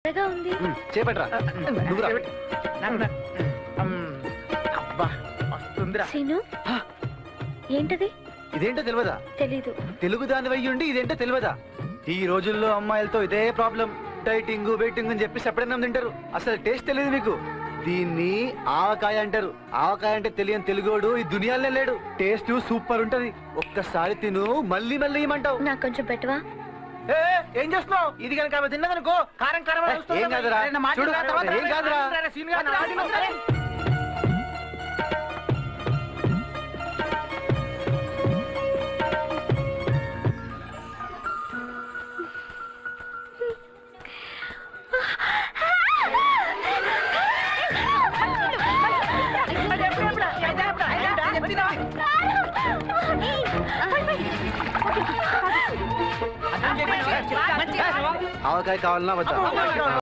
ఉంది. చేపట్రా నువ్వురా. అబ్బా వస్తుందిరా. సీను ఏంటది? ఇదేంటో తెలియదా? తెలీదు. తెలుగు దాని వయ్యుండి ఇదేంటో తెలియదా? ఈ రోజుల్లో అమ్మాయిలతో ఇదే ప్రాబ్లం. డైటింగ్ వెయిటింగ్ అని చెప్పి సెపరేట్ తింటారు. అసలు టేస్ట్ తెలియదు మీకు. దీన్ని ఆవకాయ అంటారు. ఆవకాయ అంటే తెలియని తెలుగోడు ఈ దునియాలో లేడు. టేస్ట్ సూపర్ ఉంటది. ఒక్కసారి తిను మళ్ళీ మళ్ళీ ఏమంటావు? నాకు కొంచెం పెట్టవా? ఏం చేస్తున్నావు? ఇది కనుక తిన్నదనుకో కారం కారం ఏం కాదురా చూడు, ఏం కాదురా. ఆవకాయ కావాలన్నా వద్దా?